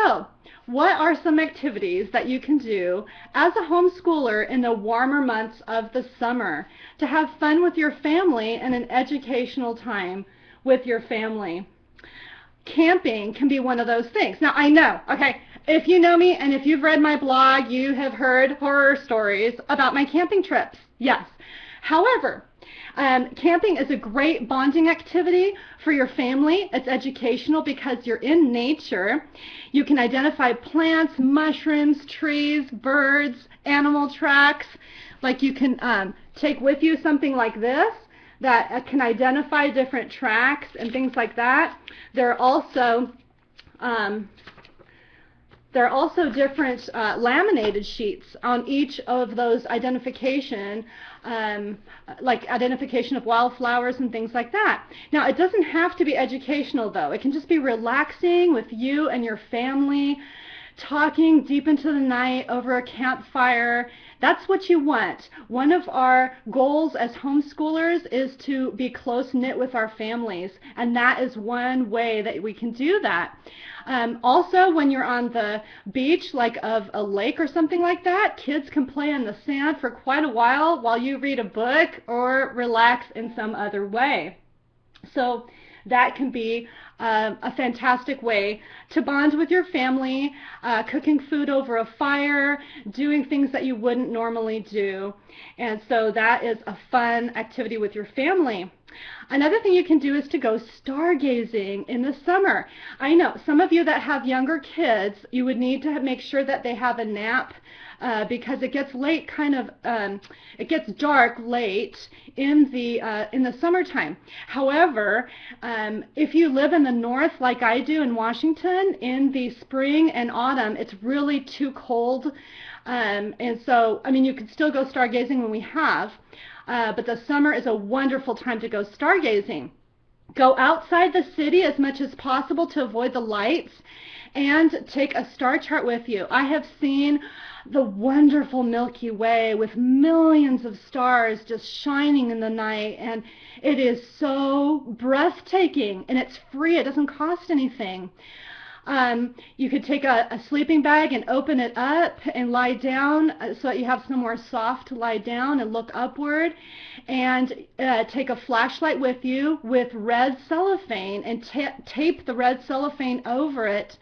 So, what are some activities that you can do as a homeschooler in the warmer months of the summer to have fun with your family and an educational time with your family? Camping can be one of those things. Now, I know, okay, if you know me and if you've read my blog, you have heard horror stories about my camping trips. Yes. However, camping is a great bonding activity for your family. It's educational because you're in nature. You can identify plants, mushrooms, trees, birds, animal tracks. Like you can take with you something like this that can identify different tracks and things like that. There are also different laminated sheets on each of those identification, like identification of wildflowers and things like that. Now, it doesn't have to be educational, though. It can just be relaxing with you and your family, talking deep into the night over a campfire. That's what you want. One of our goals as homeschoolers is to be close-knit with our families, and that is one way that we can do that. Also, when you're on the beach, like of a lake or something like that, kids can play in the sand for quite a while you read a book or relax in some other way. So that can be a fantastic way to bond with your family, cooking food over a fire, doing things that you wouldn't normally do. And so that is a fun activity with your family. Another thing you can do is to go stargazing in the summer. I know some of you that have younger kids, you would need to make sure that they have a nap because it gets late, it gets dark late in the summertime. However, if you live in the north like I do in Washington, in the spring and autumn, it's really too cold. And so, I mean, you could still go stargazing when we have, but the summer is a wonderful time to go stargazing. Go outside the city as much as possible to avoid the lights and take a star chart with you. I have seen the wonderful Milky Way with millions of stars just shining in the night, and it is so breathtaking, and it's free. It doesn't cost anything. You could take a sleeping bag and open it up and lie down so that you have somewhere soft to lie down and look upward, and take a flashlight with you with red cellophane and tape the red cellophane over it.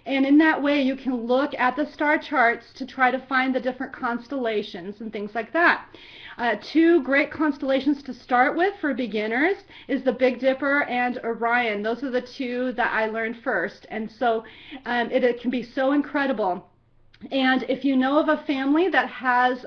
And in that way, you can look at the star charts to try to find the different constellations and things like that. Two great constellations to start with for beginners is the Big Dipper and Orion. Those are the two that I learned first. And so it can be so incredible. And if you know of a family that has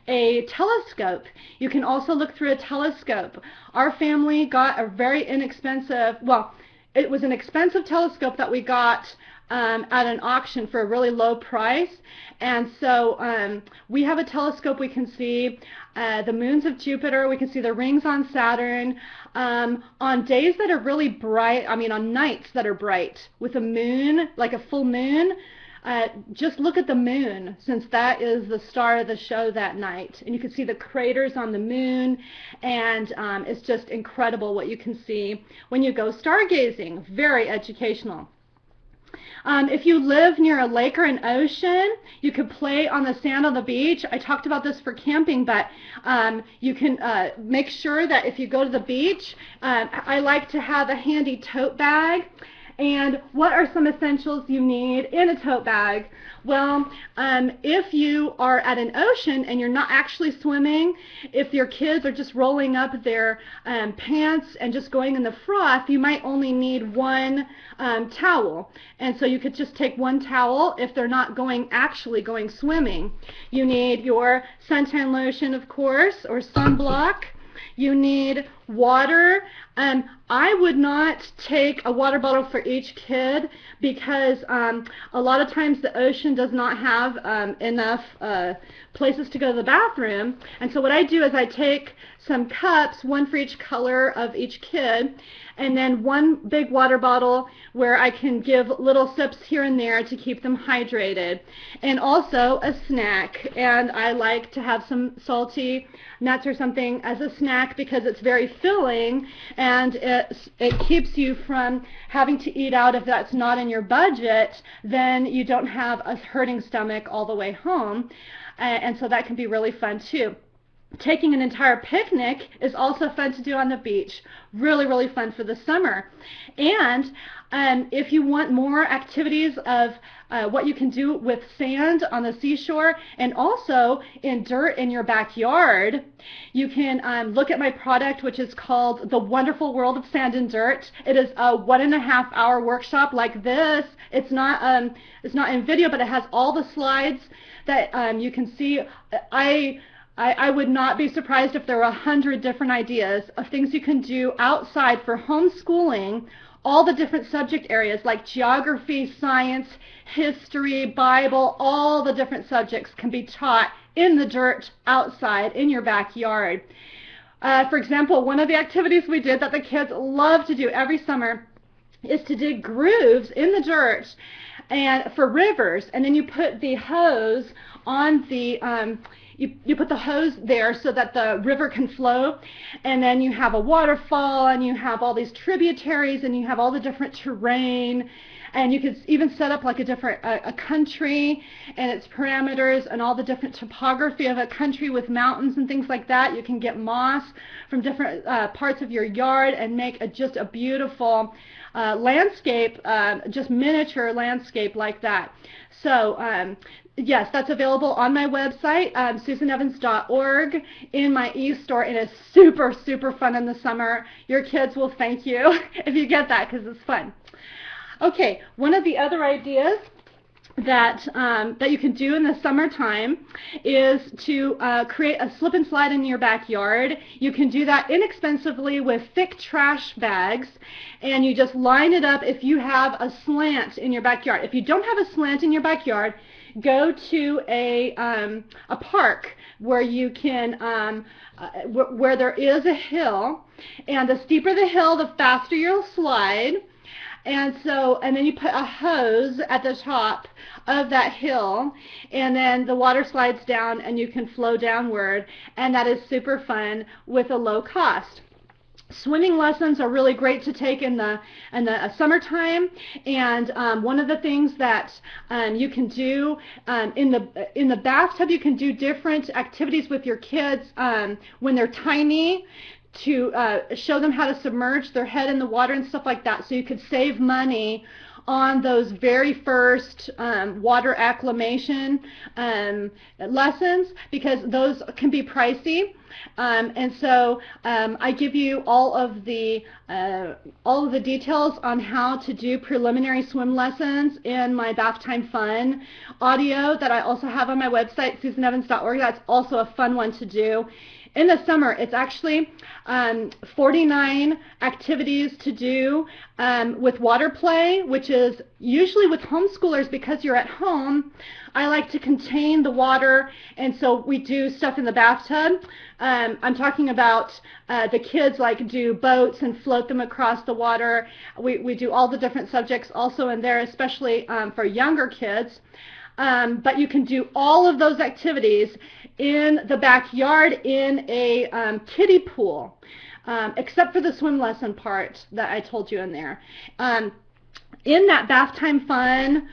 a telescope, you can also look through a telescope. Our family got a very inexpensive, well, it was an expensive telescope that we got at an auction for a really low price. And so we have a telescope. We can see the moons of Jupiter. We can see the rings on Saturn. On days that are really bright, I mean on nights that are bright with a moon, like a full moon, just look at the moon, since that is the star of the show that night. And you can see the craters on the moon, and it's just incredible what you can see when you go stargazing. Very educational. If you live near a lake or an ocean, you could play on the sand on the beach. I talked about this for camping, but you can make sure that if you go to the beach, I like to have a handy tote bag. And what are some essentials you need in a tote bag? Well, if you are at an ocean and you're not actually swimming, if your kids are just rolling up their pants and just going in the froth, you might only need one towel. And so you could just take one towel if they're not actually going swimming. You need your suntan lotion, of course, or sunblock. You need water. I would not take a water bottle for each kid because a lot of times the ocean does not have enough places to go to the bathroom. And so what I do is I take some cups, one for each color of each kid, and then one big water bottle where I can give little sips here and there to keep them hydrated. And also a snack. And I like to have some salty nuts or something as a snack because it's very fulfilling, and it keeps you from having to eat out if that's not in your budget. Then you don't have a hurting stomach all the way home, and so that can be really fun too. Taking an entire picnic is also fun to do on the beach. Really, really fun for the summer. And if you want more activities of what you can do with sand on the seashore and also in dirt in your backyard, you can look at my product, which is called The Wonderful World of Sand and Dirt. It is a 1.5 hour workshop like this. It's not in video, but it has all the slides that you can see. I would not be surprised if there were 100 different ideas of things you can do outside for homeschooling. All the different subject areas like geography, science, history, Bible, all the different subjects can be taught in the dirt outside in your backyard. For example, one of the activities we did that the kids love to do every summer is to dig grooves in the dirt and for rivers, and then you put the hose on the you put the hose there so that the river can flow, and then you have a waterfall, and you have all these tributaries, and you have all the different terrain, and you could even set up like a country and its parameters and all the different topography of a country with mountains and things like that. You can get moss from different parts of your yard and make just a beautiful landscape, just miniature landscape like that. So yes, that's available on my website, susanevans.org, in my e-store, and it's super, super fun in the summer. Your kids will thank you if you get that because it's fun. Okay, one of the other ideas that you can do in the summertime is to create a slip and slide in your backyard. You can do that inexpensively with thick trash bags, and you just line it up if you have a slant in your backyard. If you don't have a slant in your backyard, go to a park where you can where there is a hill, and the steeper the hill, the faster you'll slide. And then you put a hose at the top of that hill, and then the water slides down and you can flow downward, and that is super fun with a low cost. Swimming lessons are really great to take in the summertime, and one of the things that you can do in the bathtub, you can do different activities with your kids when they're tiny, to show them how to submerge their head in the water and stuff like that, so you could save money on those very first water acclimation lessons, because those can be pricey. And so I give you all of the details on how to do preliminary swim lessons in my Bath Time Fun audio that I also have on my website, susanevans.org. That's also a fun one to do. In the summer, it's actually 49 activities to do with water play, which is usually with homeschoolers because you're at home. I like to contain the water, and so we do stuff in the bathtub. I'm talking about the kids like do boats and float them across the water. We do all the different subjects also in there, especially for younger kids. But you can do all of those activities in the backyard in a kiddie pool, except for the swim lesson part that I told you in there. In that Bath Time Fun,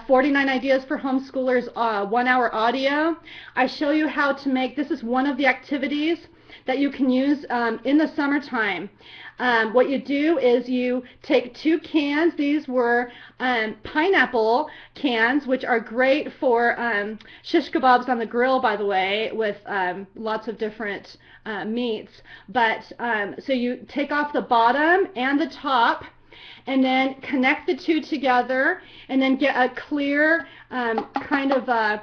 49 Ideas for Homeschoolers 1 hour audio, I show you how to make, this is one of the activities that you can use in the summertime. What you do is you take 2 cans. These were pineapple cans, which are great for shish kebabs on the grill, by the way, with lots of different meats. But so you take off the bottom and the top, and then connect the 2 together, and then get a clear kind of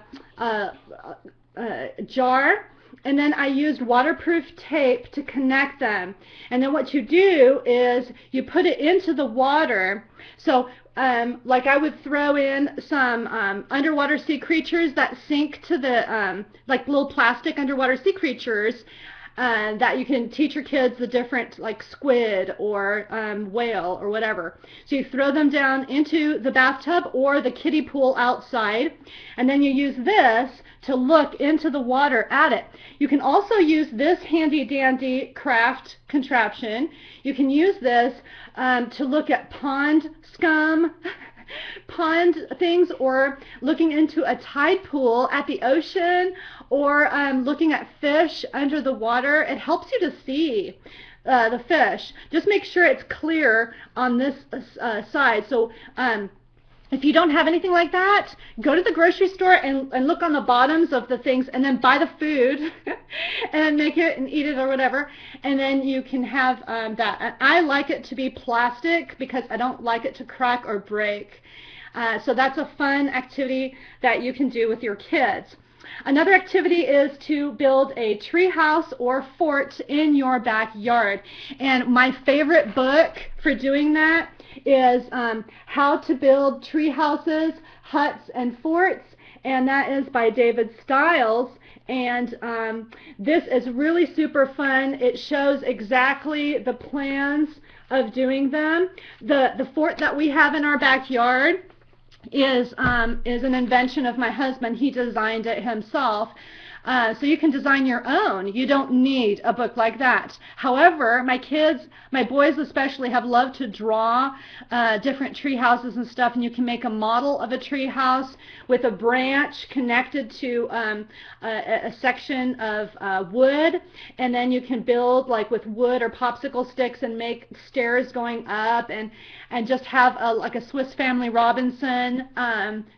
jar. And then I used waterproof tape to connect them. And then what you do is you put it into the water. So like I would throw in some underwater sea creatures that sink to the, like little plastic underwater sea creatures. that you can teach your kids the different, like squid or whale or whatever. So you throw them down into the bathtub or the kiddie pool outside, and then you use this to look into the water at it. You can also use this handy dandy craft contraption. You can use this to look at pond scum, pond things, or looking into a tide pool at the ocean, or looking at fish under the water. It helps you to see the fish. Just make sure it's clear on this side. So if you don't have anything like that, go to the grocery store and look on the bottoms of the things, and then buy the food and make it and eat it or whatever, and then you can have that. And I like it to be plastic because I don't like it to crack or break. So that's a fun activity that you can do with your kids. Another activity is to build a tree house or fort in your backyard. And my favorite book for doing that is How to Build Tree Houses, Huts, and Forts, and that is by David Stiles. And this is really super fun. It shows exactly the plans of doing them. The fort that we have in our backyard is an invention of my husband. He designed it himself. So you can design your own. You don't need a book like that. However, my kids, my boys especially, have loved to draw different tree houses and stuff, and you can make a model of a tree house with a branch connected to a section of wood, and then you can build like with wood or popsicle sticks and make stairs going up, and just have like a Swiss Family Robinson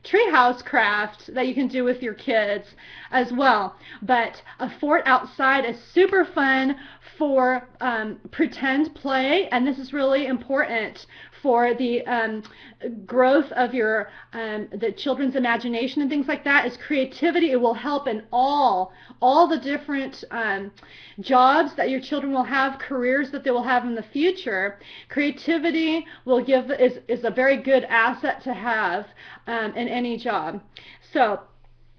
tree house craft that you can do with your kids as well. But a fort outside is super fun for pretend play, and this is really important for the growth of your the children's imagination and things like that. Is creativity. It will help in all the different jobs that your children will have, careers that they will have in the future. Creativity will is a very good asset to have in any job. So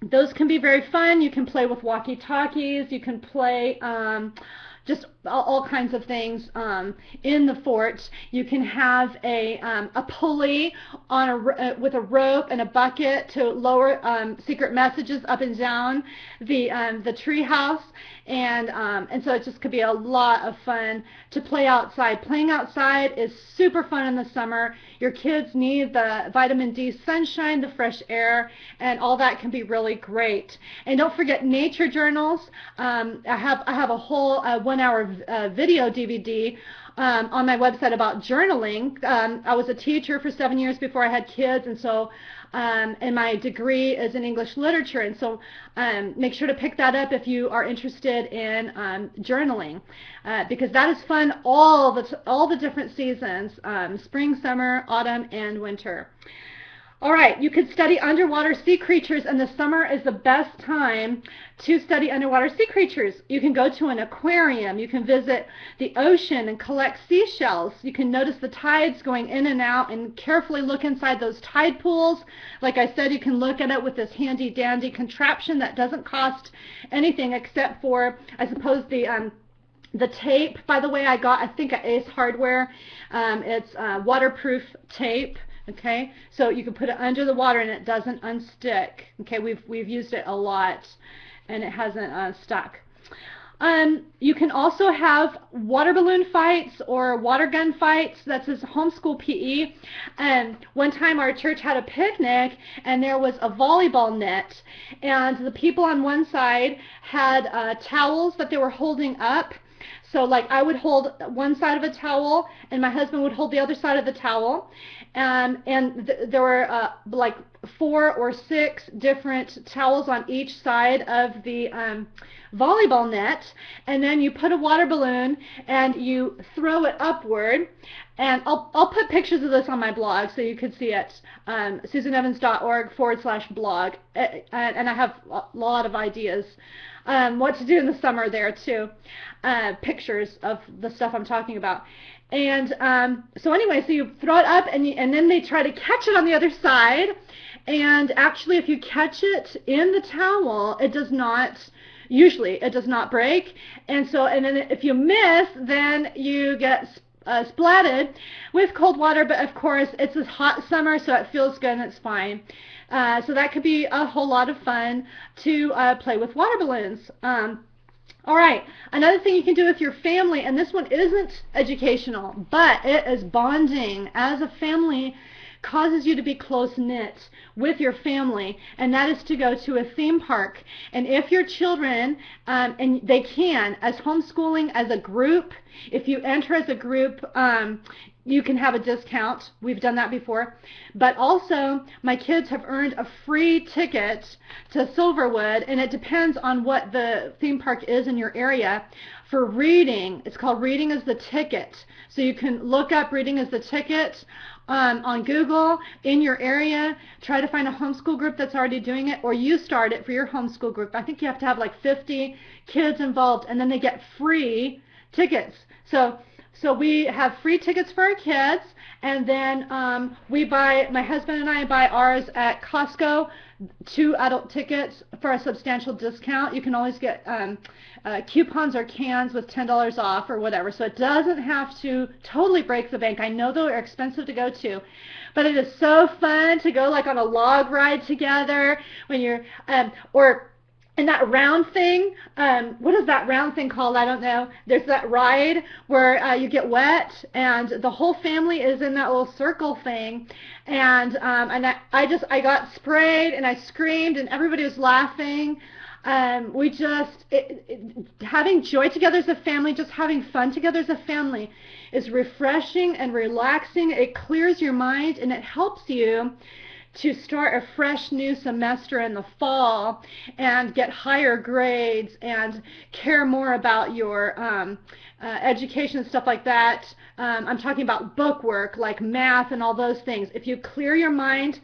those can be very fun. You can play with walkie-talkies. You can play just all kinds of things in the fort. You can have a pulley on with a rope and a bucket to lower secret messages up and down the tree house, and so it just could be a lot of fun to play outside. Playing outside is super fun in the summer. Your kids need the vitamin D sunshine, the fresh air, and all that can be really great. And don't forget nature journals. I have a whole 1-hour video DVD on my website about journaling. I was a teacher for 7 years before I had kids, and so and my degree is in English literature, and so make sure to pick that up if you are interested in journaling, because that is fun all the different seasons, spring, summer, autumn, and winter. All right, you could study underwater sea creatures, and the summer is the best time to study underwater sea creatures. You can go to an aquarium. You can visit the ocean and collect seashells. You can notice the tides going in and out and carefully look inside those tide pools. Like I said, you can look at it with this handy dandy contraption that doesn't cost anything except for, I suppose, the tape. By the way, I think at Ace Hardware. It's waterproof tape. Okay, so you can put it under the water and it doesn't unstick. Okay, we've used it a lot and it hasn't stuck. You can also have water balloon fights or water gun fights. That's his homeschool PE. One time our church had a picnic and there was a volleyball net, and the people on one side had towels that they were holding up. So like I would hold one side of a towel and my husband would hold the other side of the towel, and there were like 4 or 6 different towels on each side of the volleyball net, and then you put a water balloon and you throw it upward. And I'll put pictures of this on my blog so you can see it, susanevans.org/blog, and I have a lot of ideas what to do in the summer there too, pictures of the stuff I'm talking about. And so anyway, so you throw it up and then they try to catch it on the other side, and actually if you catch it in the towel, it does not Usually it does not break. And then if you miss, then you get splatted with cold water. But of course, it's a hot summer, so it feels good and it's fine. So that could be a whole lot of fun to play with water balloons. All right, another thing you can do with your family, and this one isn't educational, but it is bonding. As a family, causes you to be close-knit with your family, and that is to go to a theme park. And if your children, and they can, as homeschooling as a group, if you enter as a group, you can have a discount. We've done that before. But also, my kids have earned a free ticket to Silverwood, and it depends on what the theme park is in your area, for reading. It's called Reading is the Ticket. So you can look up Reading is the Ticket on Google in your area. Try to find a homeschool group that's already doing it, or you start it for your homeschool group. I think you have to have like 50 kids involved, and then they get free tickets. So we have free tickets for our kids, and then my husband and I buy ours at Costco, 2 adult tickets for a substantial discount. You can always get coupons or cans with $10 off or whatever, so it doesn't have to totally break the bank. I know they're expensive to go to, but it is so fun to go like on a log ride together when you're, and that round thing, what is that round thing called? I don't know. There's that ride where you get wet and the whole family is in that little circle thing. And I got sprayed and I screamed and everybody was laughing. Having joy together as a family, just having fun together as a family is refreshing and relaxing. It clears your mind and it helps you to start a fresh new semester in the fall and get higher grades and care more about your education and stuff like that. I'm talking about book work like math and all those things. If you clear your mind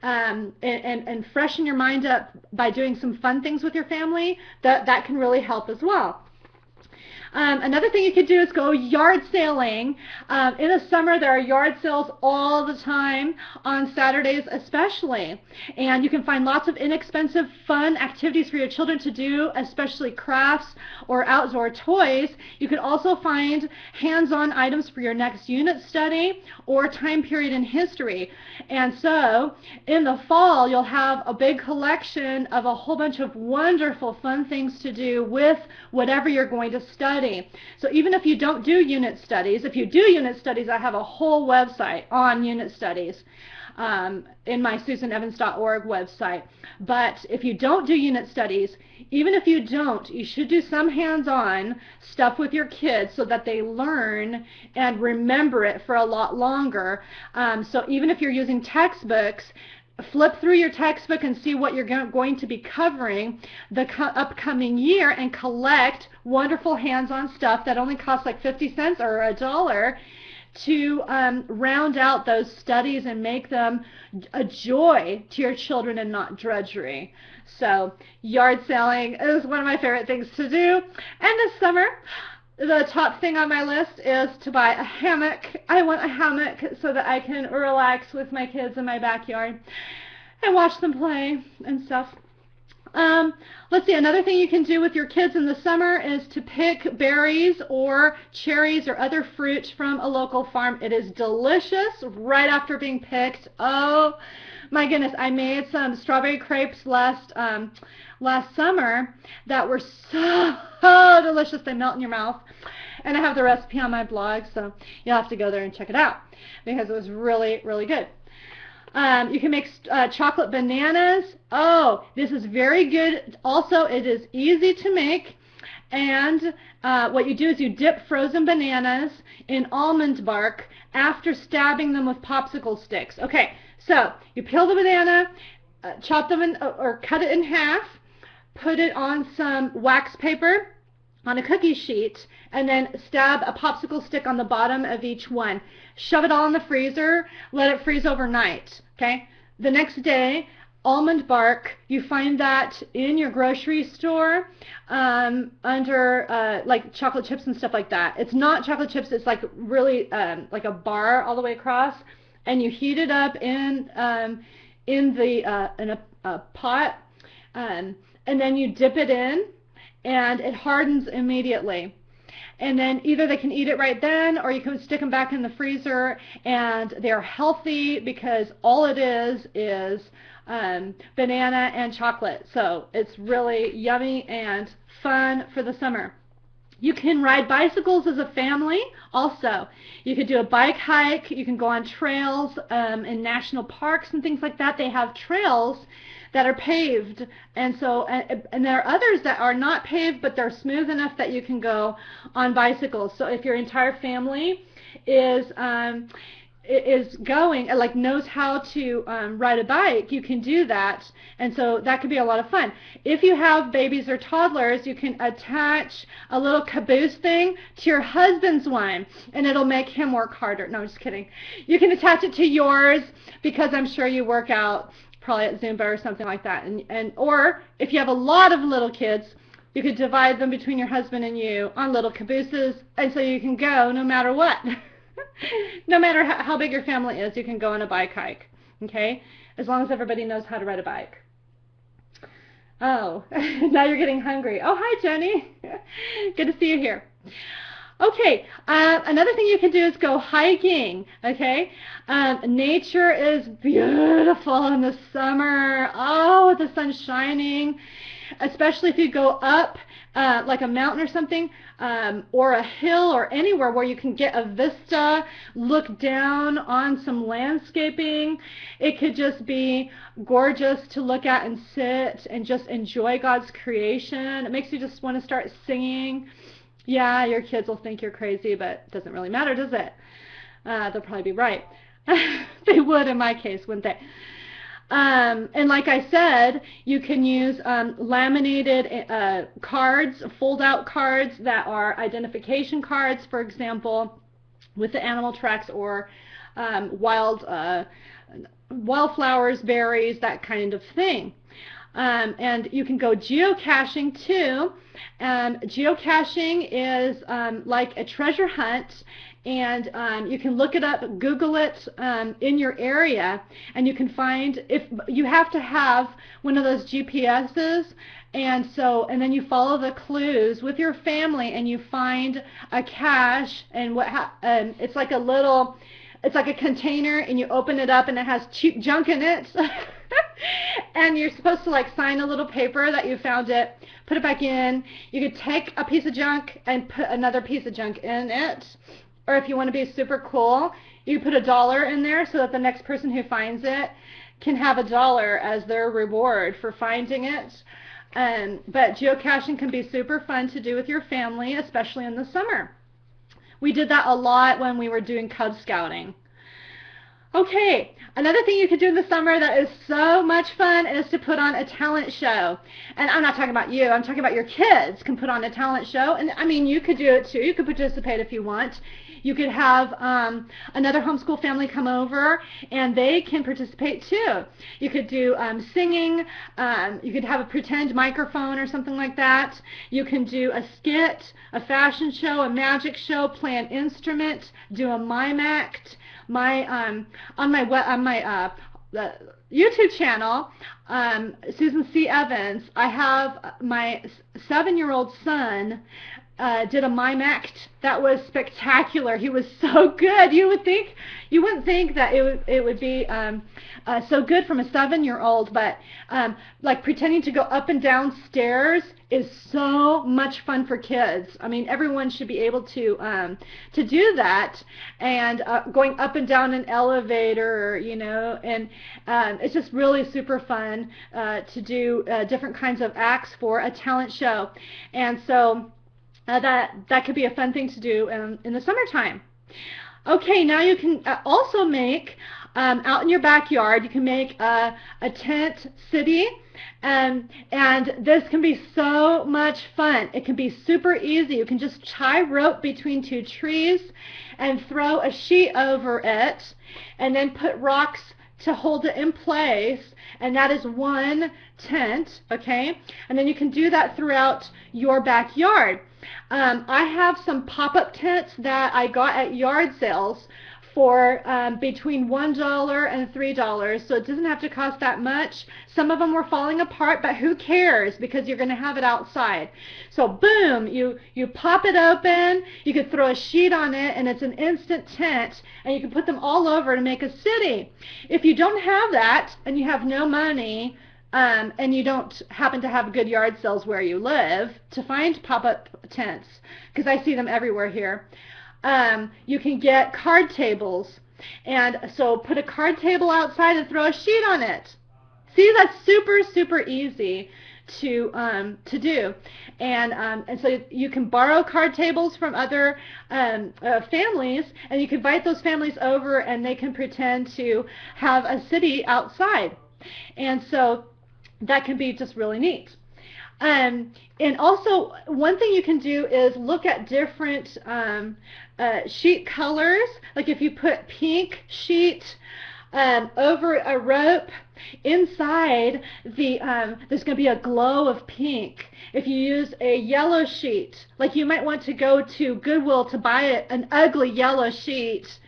and freshen your mind up by doing some fun things with your family, that can really help as well. Another thing you could do is go yard sailing. In the summer, there are yard sales all the time, on Saturdays especially. And you can find lots of inexpensive, fun activities for your children to do, especially crafts or outdoor toys. You can also find hands-on items for your next unit study or time period in history. And so, in the fall, you'll have a big collection of a whole bunch of wonderful, fun things to do with whatever you're going to study. So even if you don't do unit studies, if you do unit studies, I have a whole website on unit studies in my susanevans.org website. But if you don't do unit studies, even if you don't, you should do some hands-on stuff with your kids so that they learn and remember it for a lot longer. So even if you're using textbooks, flip through your textbook and see what you're going to be covering the upcoming year and collect wonderful hands-on stuff that only costs like 50 cents or $1 to round out those studies and make them a joy to your children and not drudgery. So yard sailing is one of my favorite things to do. And this summer, the top thing on my list is to buy a hammock. I want a hammock so that I can relax with my kids in my backyard and watch them play and stuff. Let's see, another thing you can do with your kids in the summer is to pick berries or cherries or other fruit from a local farm. It is delicious right after being picked. Oh my goodness, I made some strawberry crepes last summer that were so delicious. They melt in your mouth. And I have the recipe on my blog, so you'll have to go there and check it out because it was really, really good. You can make chocolate bananas. Oh, this is very good. Also, it is easy to make. And what you do is you dip frozen bananas in almond bark after stabbing them with popsicle sticks. Okay, so you peel the banana, chop them in, or cut it in half, put it on some wax paper on a cookie sheet, and then stab a popsicle stick on the bottom of each one. Shove it all in the freezer, let it freeze overnight, okay? The next day, almond bark, you find that in your grocery store under like chocolate chips and stuff like that. It's not chocolate chips, it's like really like a bar all the way across, and you heat it up in a pot, and then you dip it in, and it hardens immediately. And then either they can eat it right then, or you can stick them back in the freezer, and they're healthy because all it is banana and chocolate. So it's really yummy and fun for the summer. You can ride bicycles as a family also. You could do a bike hike. You can go on trails in national parks and things like that. They have trails that are paved, and there are others that are not paved, but they're smooth enough that you can go on bicycles. So if your entire family is going, like knows how to ride a bike, you can do that, and so that could be a lot of fun. If you have babies or toddlers, you can attach a little caboose thing to your husband's one, and it'll make him work harder. No, I'm just kidding. You can attach it to yours, because I'm sure you work out probably at Zumba or something like that, or if you have a lot of little kids, you could divide them between your husband and you on little cabooses, and so you can go no matter what. No matter how big your family is, you can go on a bike hike, okay? As long as everybody knows how to ride a bike. Oh, now you're getting hungry. Oh, hi, Jenny. Good to see you here. Okay, another thing you can do is go hiking, okay? Nature is beautiful in the summer. Oh, the sun's shining, especially if you go up like a mountain or something, or a hill or anywhere where you can get a vista, look down on some landscaping. It could just be gorgeous to look at and sit and just enjoy God's creation. It makes you just want to start singing. Yeah, your kids will think you're crazy, but it doesn't really matter, does it? They'll probably be right. They would in my case, wouldn't they? And like I said, you can use laminated cards, fold-out cards that are identification cards, for example, with the animal tracks or wildflowers, berries, that kind of thing. And you can go geocaching too. Geocaching is like a treasure hunt, and you can look it up, Google it in your area, and you can find, if you have to have one of those GPSs, and then you follow the clues with your family, and you find a cache, and it's like a container, and you open it up, and it has cheap junk in it. And you're supposed to like sign a little paper that you found it, put it back in. You could take a piece of junk and put another piece of junk in it. Or if you want to be super cool, you put $1 in there so that the next person who finds it can have $1 as their reward for finding it. But geocaching can be super fun to do with your family, especially in the summer. We did that a lot when we were doing Cub Scouting. Okay, another thing you could do in the summer that is so much fun is to put on a talent show. And I'm not talking about you, I'm talking about your kids can put on a talent show. And I mean, you could do it too. You could participate if you want. You could have another homeschool family come over and they can participate too. You could do singing, you could have a pretend microphone or something like that. You can do a skit, a fashion show, a magic show, play an instrument, do a mime act. On my YouTube channel, Susan C. Evans, I have my 7-year-old son did a mime act that was spectacular. He was so good. You wouldn't think that it would be so good from a 7-year-old, but like pretending to go up and down stairs is so much fun for kids. I mean, everyone should be able to do that, and going up and down an elevator, you know, and it's just really super fun to do different kinds of acts for a talent show, and so that could be a fun thing to do in the summertime. Okay, now you can also make out in your backyard, you can make a tent city, and this can be so much fun. It can be super easy. You can just tie rope between 2 trees and throw a sheet over it, and then put rocks to hold it in place, and that is one tent, okay? And then you can do that throughout your backyard. I have some pop-up tents that I got at yard sales for between $1 and $3, so it doesn't have to cost that much. Some of them were falling apart, but who cares, because you're going to have it outside. So boom, you pop it open, you could throw a sheet on it, and it's an instant tent, and you can put them all over to make a city. If you don't have that, and you have no money, and you don't happen to have good yard sales where you live to find pop-up tents, because I see them everywhere here, you can get card tables. And so put a card table outside and throw a sheet on it. See, that's super, super easy to do. And so you can borrow card tables from other families, and you can invite those families over, and they can pretend to have a city outside. And so that can be just really neat. And also, one thing you can do is look at different sheet colors. Like if you put pink sheet over a rope, inside there's going to be a glow of pink. If you use a yellow sheet, like you might want to go to Goodwill to buy an ugly yellow sheet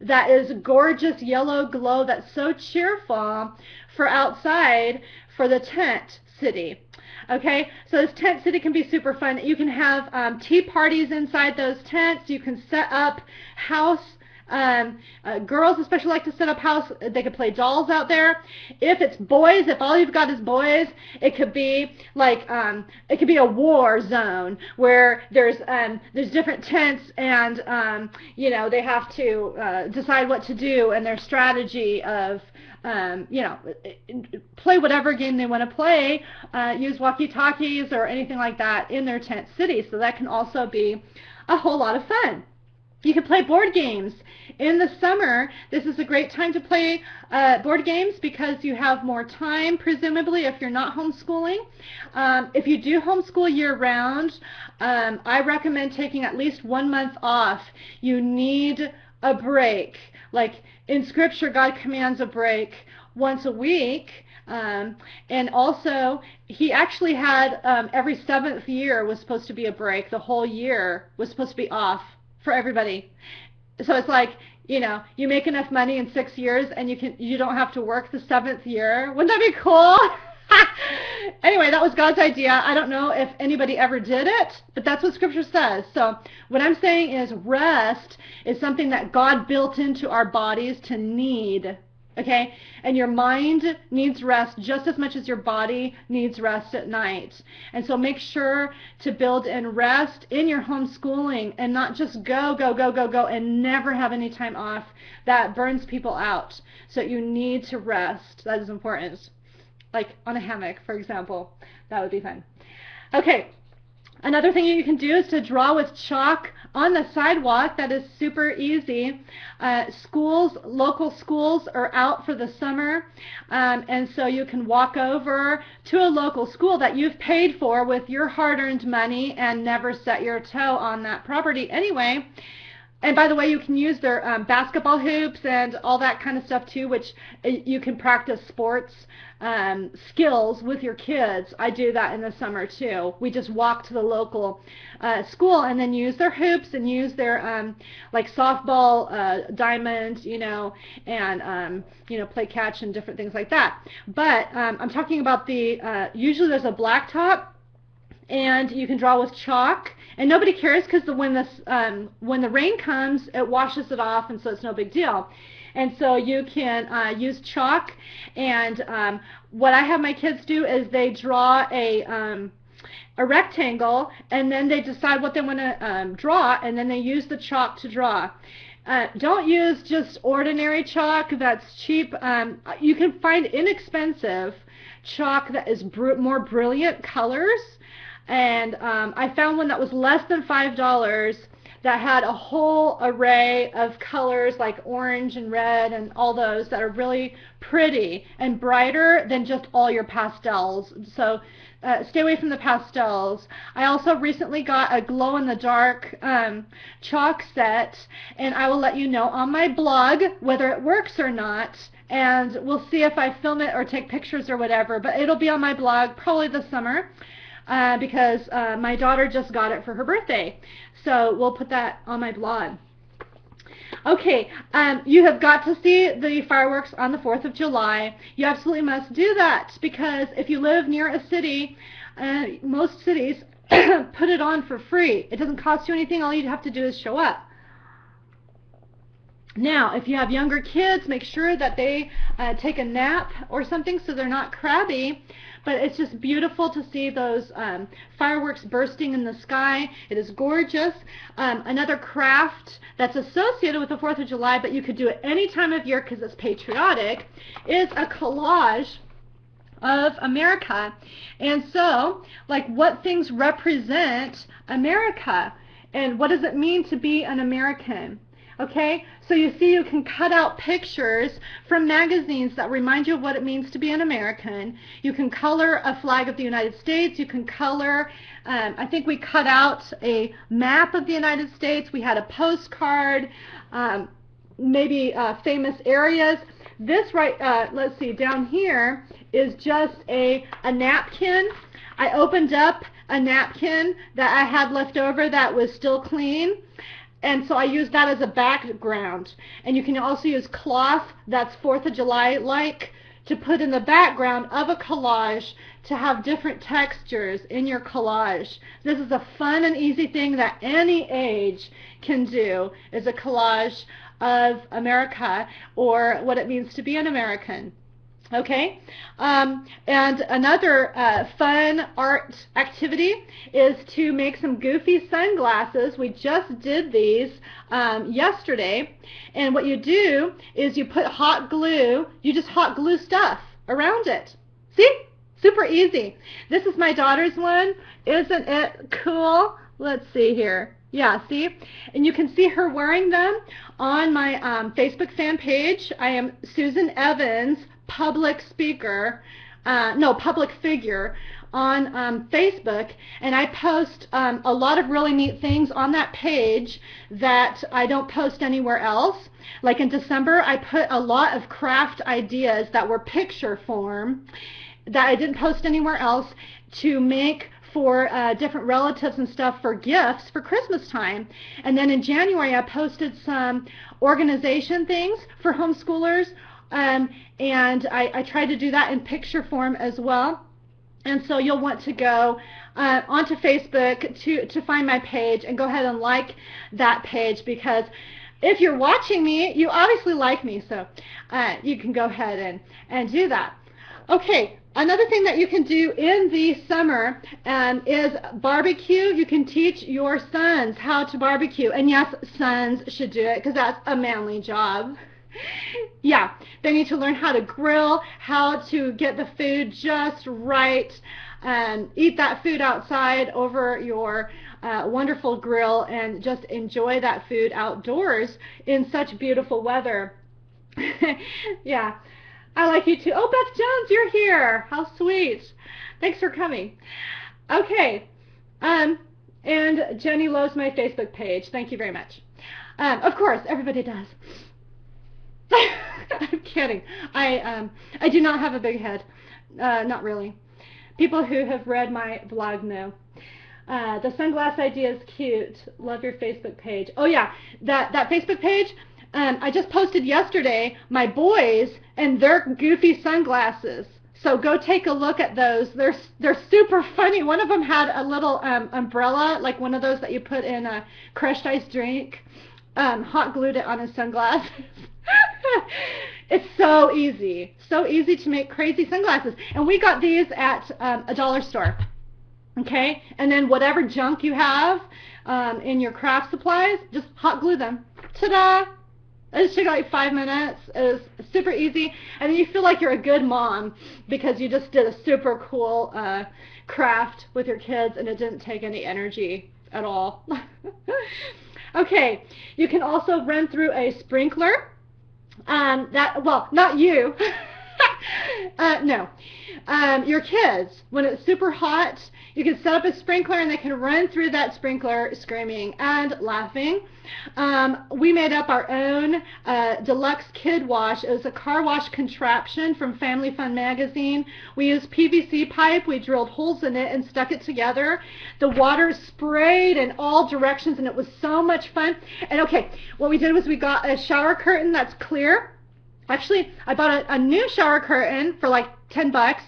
that is gorgeous yellow glow that's so cheerful for outside for the tent city. Okay, so this tent city can be super fun. You can have tea parties inside those tents. You can set up house. Girls especially like to set up house. They could play dolls out there. If it's boys, if all you've got is boys, it could be like it could be a war zone where there's different tents, and you know, they have to decide what to do, and their strategy of you know, play whatever game they want to play, use walkie-talkies or anything like that in their tent city. So that can also be a whole lot of fun. You can play board games. In the summer, this is a great time to play board games because you have more time, presumably, if you're not homeschooling. If you do homeschool year-round, I recommend taking at least 1 month off. You need a break. Like in Scripture, God commands a break once a week. And also, he actually had every 7th year was supposed to be a break. The whole year was supposed to be off for everybody. So it's like, you know, you make enough money in 6 years and you don't have to work the 7th year. Wouldn't that be cool? Anyway, that was God's idea. I don't know if anybody ever did it, but that's what Scripture says. So what I'm saying is rest is something that God built into our bodies to need. Okay? And your mind needs rest just as much as your body needs rest at night. And so make sure to build in rest in your homeschooling and not just go and never have any time off. That burns people out. So you need to rest. That is important. Like on a hammock, for example. That would be fun. Okay. Another thing you can do is to draw with chalk on the sidewalk. That is super easy. Local schools are out for the summer, and so you can walk over to a local school that you've paid for with your hard-earned money and never set your toe on that property anyway. And by the way, you can use their basketball hoops and all that kind of stuff too, which you can practice sports skills with your kids. I do that in the summer too. We just walk to the local school and then use their hoops and use their like softball diamond, you know, and you know, play catch and different things like that. But I'm talking about the usually there's a blacktop, and you can draw with chalk, and nobody cares because when the rain comes, it washes it off, and so it's no big deal. And so you can use chalk, and what I have my kids do is they draw a rectangle, and then they decide what they want to draw, and then they use the chalk to draw. Don't use just ordinary chalk that's cheap. You can find inexpensive chalk that is more brilliant colors. And I found one that was less than $5 that had a whole array of colors like orange and red and all those that are really pretty and brighter than just all your pastels. So stay away from the pastels. I also recently got a glow-in-the-dark chalk set, and I will let you know on my blog whether it works or not. And we'll see if I film it or take pictures or whatever, but it'll be on my blog probably this summer. Because my daughter just got it for her birthday. So we'll put that on my blog. Okay, you have got to see the fireworks on the 4th of July. You absolutely must do that, because if you live near a city, most cities put it on for free. It doesn't cost you anything. All you have to do is show up. Now, if you have younger kids, make sure that they take a nap or something so they're not crabby. But it's just beautiful to see those fireworks bursting in the sky. It is gorgeous. Another craft that's associated with the 4th of July, but you could do it any time of year because it's patriotic, is a collage of America. And so, like, what things represent America? And what does it mean to be an American? Okay, so you see you can cut out pictures from magazines that remind you of what it means to be an American. You can color a flag of the United States. You can color, I think we cut out a map of the United States. We had a postcard, maybe famous areas. This let's see, down here is just a napkin. I opened up a napkin that I had left over that was still clean. And so I used that as a background. And you can also use cloth that's 4th of July-like to put in the background of a collage to have different textures in your collage. This is a fun and easy thing that any age can do, is a collage of America or what it means to be an American. Okay, and another fun art activity is to make some goofy sunglasses. We just did these yesterday, and what you do is you put hot glue, you just hot glue stuff around it. See? Super easy. This is my daughter's one. Isn't it cool? Let's see here. Yeah, see? And you can see her wearing them on my Facebook fan page. I am Susan Evans, public figure on Facebook, and I post a lot of really neat things on that page that I don't post anywhere else. Like in December, I put a lot of craft ideas that were picture form that I didn't post anywhere else to make for different relatives and stuff for gifts for Christmas time. And then in January, I posted some organization things for homeschoolers. And I try to do that in picture form as well. And so you'll want to go onto Facebook to find my page and go ahead and like that page, because if you're watching me, you obviously like me, so you can go ahead and do that. Okay, another thing that you can do in the summer is barbecue. You can teach your sons how to barbecue. And yes, sons should do it because that's a manly job. Yeah, they need to learn how to grill, how to get the food just right, and eat that food outside over your wonderful grill, and just enjoy that food outdoors in such beautiful weather. Yeah, I like you too. Oh, Beth Jones, you're here. How sweet. Thanks for coming. Okay, and Jenny loves my Facebook page. Thank you very much. Of course, everybody does. I'm kidding. I do not have a big head. Not really. People who have read my blog know. The sunglass idea is cute. Love your Facebook page. Oh yeah, that Facebook page, I just posted yesterday my boys and their goofy sunglasses. So go take a look at those. They're super funny. One of them had a little umbrella, like one of those that you put in a crushed ice drink. Hot glued it on his sunglasses. It's so easy to make crazy sunglasses. And we got these at a dollar store. Okay, and then whatever junk you have in your craft supplies, just hot glue them. Ta-da! It just took like 5 minutes. It was super easy, and then you feel like you're a good mom because you just did a super cool craft with your kids, and it didn't take any energy at all. Okay, you can also run through a sprinkler. Well, not you. No. Your kids, when it's super hot, you can set up a sprinkler and they can run through that sprinkler screaming and laughing. We made up our own deluxe kid wash. It was a car wash contraption from Family Fun magazine. We used PVC pipe. We drilled holes in it and stuck it together. The water sprayed in all directions and it was so much fun. And okay, what we did was we got a shower curtain that's clear. Actually, I bought a new shower curtain for like $10,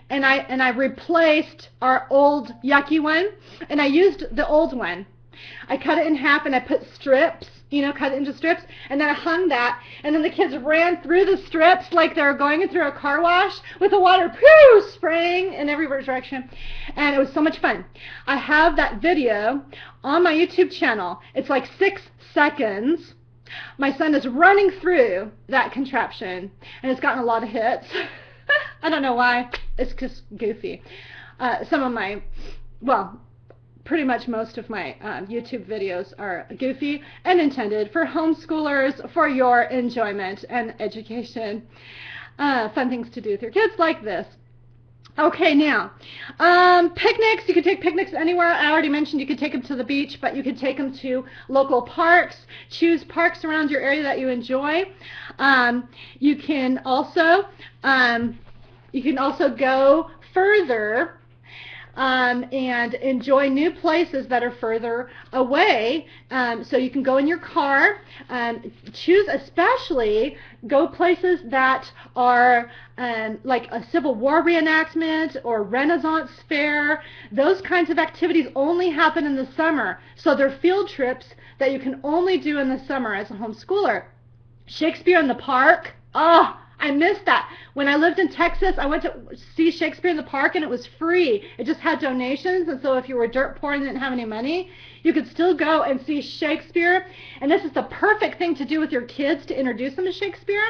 and I replaced our old yucky one, and I used the old one. I cut it in half and I put strips, cut it into strips, and then I hung that, and then the kids ran through the strips like they were going through a car wash with the water spraying in every direction, and it was so much fun. I have that video on my YouTube channel. It's like 6 seconds. My son is running through that contraption, and it's gotten a lot of hits. I don't know why. It's just goofy. Some of my, well, pretty much most of my YouTube videos are goofy and intended for homeschoolers, for your enjoyment and education. Fun things to do with your kids like this. Okay, now, picnics. You can take picnics anywhere. I already mentioned you could take them to the beach, but you could take them to local parks. Choose parks around your area that you enjoy. You can also go further and enjoy new places that are further away. So you can go in your car, especially go places that are like a Civil War reenactment or Renaissance fair. Those kinds of activities only happen in the summer. So they're field trips that you can only do in the summer as a homeschooler. Shakespeare in the Park. Oh, I missed that. When I lived in Texas, I went to see Shakespeare in the Park, and it was free. It just had donations, and so if you were dirt poor and didn't have any money, you could still go and see Shakespeare. And this is the perfect thing to do with your kids, to introduce them to Shakespeare,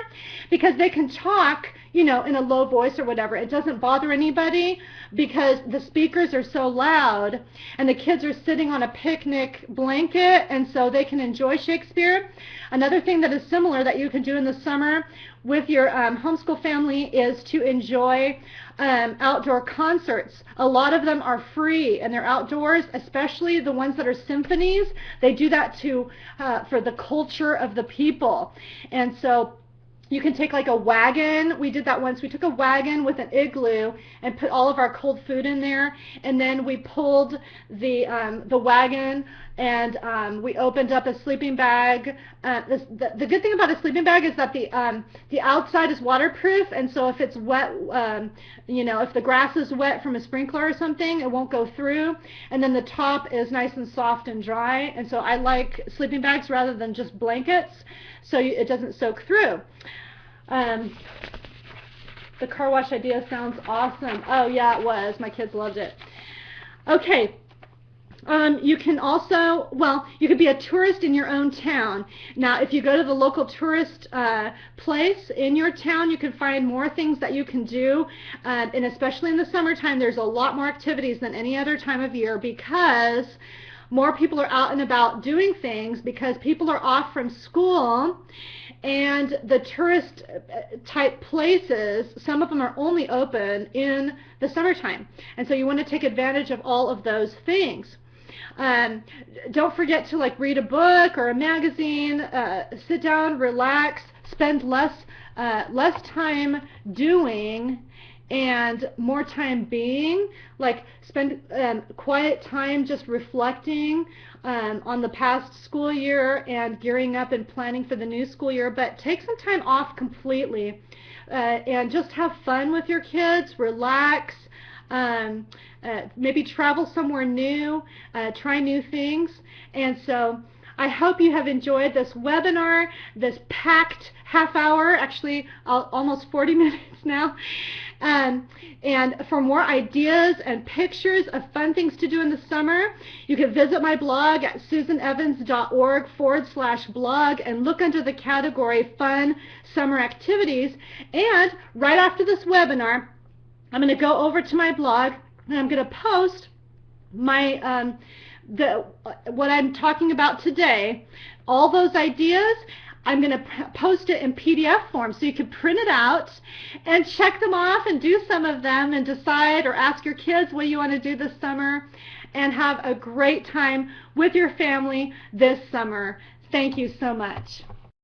because they can talk, in a low voice or whatever. It doesn't bother anybody because the speakers are so loud, and the kids are sitting on a picnic blanket, and so they can enjoy Shakespeare. Another thing that is similar that you can do in the summer with your homeschool family is to enjoy outdoor concerts. A lot of them are free and they're outdoors, especially the ones that are symphonies. They do that for the culture of the people. And so you can take like a wagon. We did that once. We took a wagon with an igloo and put all of our cold food in there, and then we pulled the wagon, and we opened up a sleeping bag. The good thing about a sleeping bag is that the outside is waterproof, and so if it's wet, if the grass is wet from a sprinkler or something, it won't go through. And then the top is nice and soft and dry, and so I like sleeping bags rather than just blankets, so it doesn't soak through. The car wash idea sounds awesome. Oh yeah, it was. My kids loved it. Okay. You can also, you could be a tourist in your own town. Now, if you go to the local tourist place in your town, you can find more things that you can do, and especially in the summertime, there's a lot more activities than any other time of year, because more people are out and about doing things, because people are off from school, and the tourist type places, some of them are only open in the summertime, and so you want to take advantage of all of those things. Don't forget to read a book or a magazine, sit down, relax, spend less time doing and more time being. Spend quiet time just reflecting on the past school year and gearing up and planning for the new school year, but take some time off completely and just have fun with your kids, relax. Maybe travel somewhere new, try new things. And so I hope you have enjoyed this webinar, this packed half hour, actually almost 40 minutes now. And for more ideas and pictures of fun things to do in the summer, you can visit my blog at susanevans.org/blog and look under the category Fun Summer Activities. And right after this webinar, I'm going to go over to my blog and I'm going to post my what I'm talking about today, all those ideas. I'm going to post it in PDF form so you can print it out and check them off and do some of them and decide or ask your kids what you want to do this summer and have a great time with your family this summer. Thank you so much.